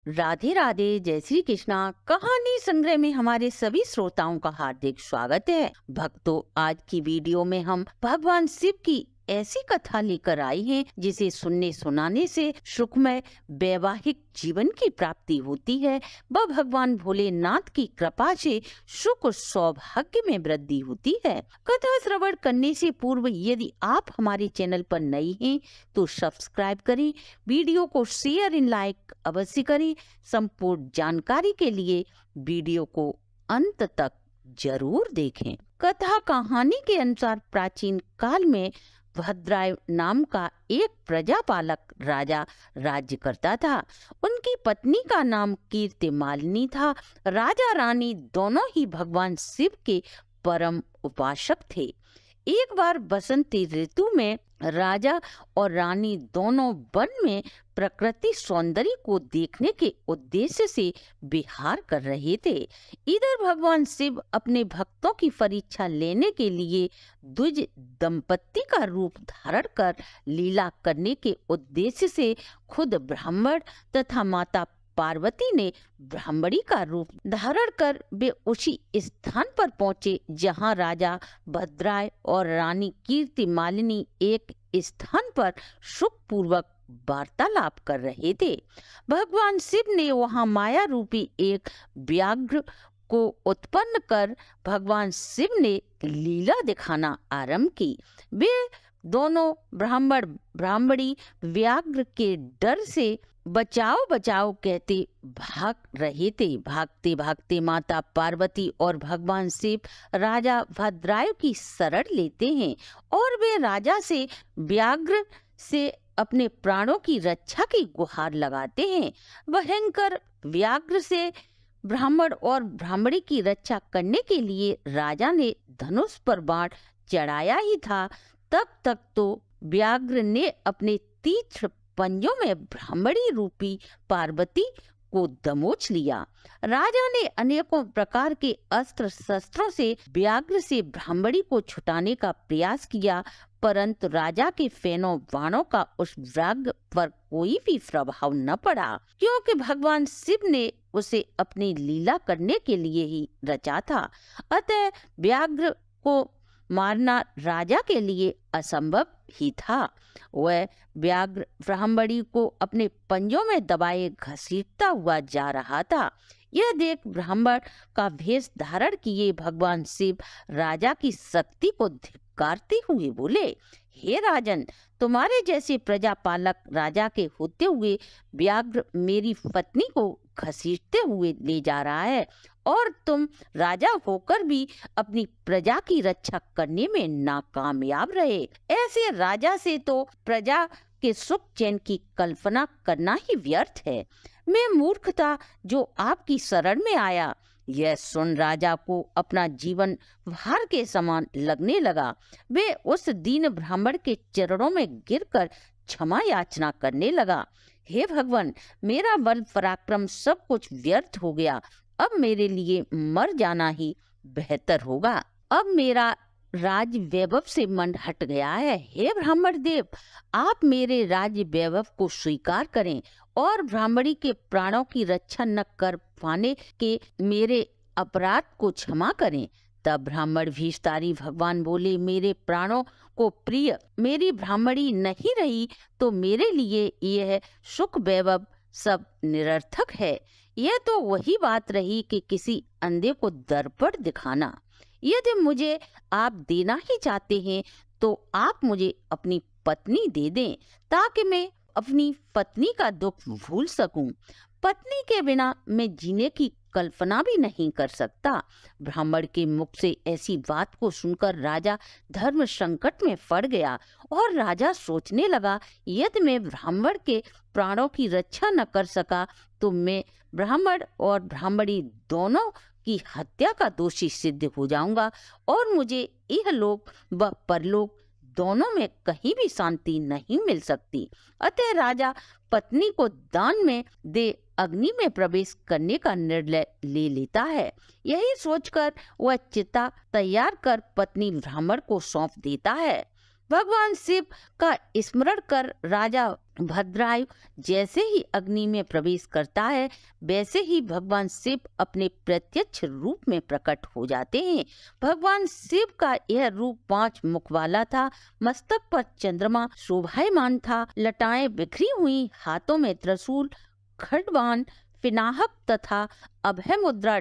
राधे राधे, जय श्री कृष्णा। कहानी संग्रह में हमारे सभी श्रोताओं का हार्दिक स्वागत है। भक्तों, आज की वीडियो में हम भगवान शिव की ऐसी कथा लेकर आई हैं जिसे सुनने सुनाने से सुखमय वैवाहिक जीवन की प्राप्ति होती है। वह भगवान भोलेनाथ की कृपा से सुख और सौभाग्य में वृद्धि होती है। कथा श्रवण करने से पूर्व यदि आप हमारे चैनल पर नए हैं तो सब्सक्राइब करें, वीडियो को शेयर एंड लाइक अवश्य करें। संपूर्ण जानकारी के लिए वीडियो को अंत तक जरूर देखें। कथा कहानी के अनुसार प्राचीन काल में भद्राय नाम का एक प्रजापालक राजा राज्य करता था। उनकी पत्नी का नाम कीर्तिमालिनी था। राजा रानी दोनों ही भगवान शिव के परम उपासक थे। एक बार बसंती ऋतु में राजा और रानी दोनों वन में प्रकृति सौंदर्य को देखने के उद्देश्य से विहार कर रहे थे। इधर भगवान शिव अपने भक्तों की परीक्षा लेने के लिए द्विज दंपत्ति का रूप धारण कर लीला करने के उद्देश्य से खुद ब्राह्मण तथा माता पार्वती ने ब्राह्मणी का रूप धारण कर वे उसी स्थान पर पहुंचे जहां राजा भद्राय और रानी कीर्तिमालिनी एक स्थान पर सुखपूर्वक वार्तालाप कर रहे थे। भगवान शिव ने वहां माया रूपी एक व्याघ्र को उत्पन्न कर भगवान शिव ने लीला दिखाना आरंभ की। वे दोनों ब्राह्मण ब्राह्मणी व्याघ्र के डर से बचाओ बचाओ कहते भाग रहे थे। भागते भागते माता पार्वती और भगवान शिव राजा भद्रायु की शरण लेते हैं और वे राजा से व्याघ्र से अपने प्राणों की रक्षा की गुहार लगाते हैं। भयंकर व्याघ्र से ब्राह्मण और ब्राह्मणी की रक्षा करने के लिए राजा ने धनुष पर बाण चढ़ाया ही था, तब तक तो व्याघ्र ने अपने तीक्ष्ण पंजों में ब्राह्मणी रूपी पार्वती को दमोच लिया। राजा ने अनेकों प्रकार के अस्त्र शस्त्रों से व्याघ्र से ब्राह्मणी को छुटाने का प्रयास किया, परंतु राजा के फेनों बाणों का उस व्याघ्र पर कोई भी प्रभाव न पड़ा, क्योंकि भगवान शिव ने उसे अपनी लीला करने के लिए ही रचा था। अतः व्याघ्र को मारना राजा के लिए असंभव ही था। वह व्याघ्र ब्राह्मणी को अपने पंजों में दबाए घसीटता हुआ जा रहा था। यह देख ब्राह्मण का भेष धारण किए भगवान शिव राजा की शक्ति को धिक्कारते हुए बोले, हे राजन, तुम्हारे जैसे प्रजापालक राजा के होते हुए व्याघ्र मेरी पत्नी को घसीटते हुए ले जा रहा है और तुम राजा होकर भी अपनी प्रजा की रक्षा करने में नाकामयाब रहे। ऐसे राजा से तो प्रजा के सुख चैन की कल्पना करना ही व्यर्थ है। मैं मूर्ख था जो आपकी शरण में आया। यह सुन राजा को अपना जीवन भार के समान लगने लगा। वे उस दीन ब्राह्मण के चरणों में गिरकर क्षमा याचना करने लगा। हे भगवान, मेरा बल पराक्रम सब कुछ व्यर्थ हो गया। अब मेरे लिए मर जाना ही बेहतर होगा। अब मेरा राज वैभव से मन हट गया है। हे ब्राह्मण देव, आप मेरे राज्य वैभव को स्वीकार करें और ब्राह्मणी के प्राणों की रक्षा न कर पाने के मेरे अपराध को क्षमा करें। तब ब्राह्मण भीष्मधारी भगवान बोले, मेरे प्राणों को प्रिय मेरी ब्राह्मणी नहीं रही तो मेरे लिए यह सुख वैभव सब निरर्थक है। यह तो वही बात रही कि किसी अंधे को दर्पण दिखाना। यदि मुझे आप देना ही चाहते हैं तो आप मुझे अपनी पत्नी दे दें ताकि मैं अपनी पत्नी का दुख भूल सकूं। पत्नी के बिना मैं जीने की कल्पना भी नहीं कर सकता। ब्राह्मण के मुख से ऐसी बात को सुनकर राजा धर्म संकट में पड़ गया और राजा सोचने लगा, यदि मैं ब्राह्मण के प्राणों की रक्षा न कर सका तो मैं ब्राह्मण और ब्राह्मणी दोनों की हत्या का दोषी सिद्ध हो जाऊंगा और मुझे यह लोक व परलोक दोनों में कहीं भी शांति नहीं मिल सकती। अतः राजा पत्नी को दान में दे अग्नि में प्रवेश करने का निर्णय ले लेता है। यही सोचकर वह चिता तैयार कर पत्नी ब्राह्मण को सौंप देता है। भगवान शिव का स्मरण कर राजा भद्रायु जैसे ही अग्नि में प्रवेश करता है, वैसे ही भगवान शिव अपने प्रत्यक्ष रूप में प्रकट हो जाते हैं। भगवान शिव का यह रूप 5 मुख वाला था। मस्तक पर चंद्रमा शोभायमान था। लटाएं बिखरी हुई, हाथों में त्रिशूल, खड्गवान, पिनाहक तथा अभय मुद्रा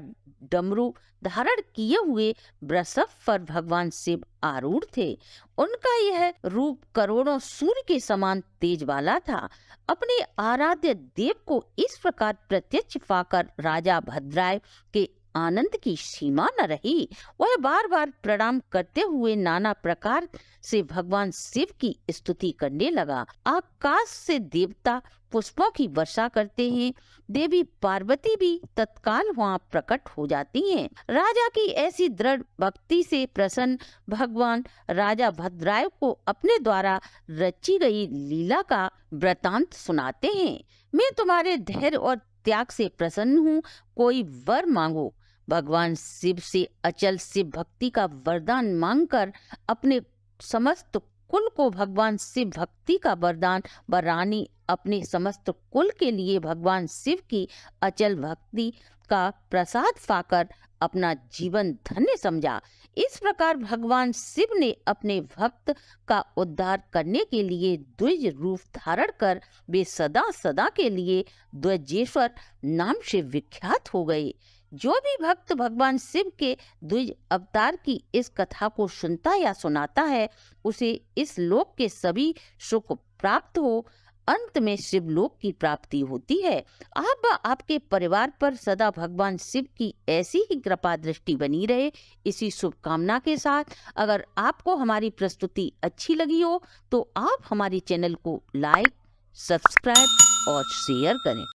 डमरू धारण किए हुए वृषभ पर भगवान शिव आरूढ़ थे। उनका यह रूप करोड़ों सूर्य के समान तेज वाला था। अपने आराध्य देव को इस प्रकार प्रत्यक्ष पाकर राजा भद्रायु के आनंद की सीमा न रही। वह बार बार प्रणाम करते हुए नाना प्रकार से भगवान शिव की स्तुति करने लगा। आकाश से देवता पुष्पों की वर्षा करते हैं। देवी पार्वती भी तत्काल वहाँ प्रकट हो जाती हैं। राजा की ऐसी दृढ़ भक्ति से प्रसन्न भगवान राजा भद्रायु को अपने द्वारा रची गई लीला का वृतांत सुनाते हैं। मैं तुम्हारे धैर्य और त्याग से प्रसन्न हूँ, कोई वर मांगो। भगवान शिव से अचल शिव भक्ति का वरदान मांगकर अपने समस्त कुल को भगवान शिव भक्ति का वरदान व रानी अपने समस्त कुल के लिए भगवान शिव की अचल भक्ति का प्रसाद पाकर अपना जीवन धन्य समझा। इस प्रकार भगवान शिव ने अपने भक्त का उद्धार करने के लिए द्विज रूप धारण कर वे सदा सदा के लिए द्विजेश्वर नाम से विख्यात हो गए। जो भी भक्त भगवान शिव के द्विज अवतार की इस कथा को सुनता या सुनाता है, उसे इस लोक के सभी सुख प्राप्त हो, अंत में शिवलोक की प्राप्ति होती है। आप व आपके परिवार पर सदा भगवान शिव की ऐसी ही कृपा दृष्टि बनी रहे, इसी शुभकामना के साथ अगर आपको हमारी प्रस्तुति अच्छी लगी हो तो आप हमारे चैनल को लाइक, सब्सक्राइब और शेयर करें।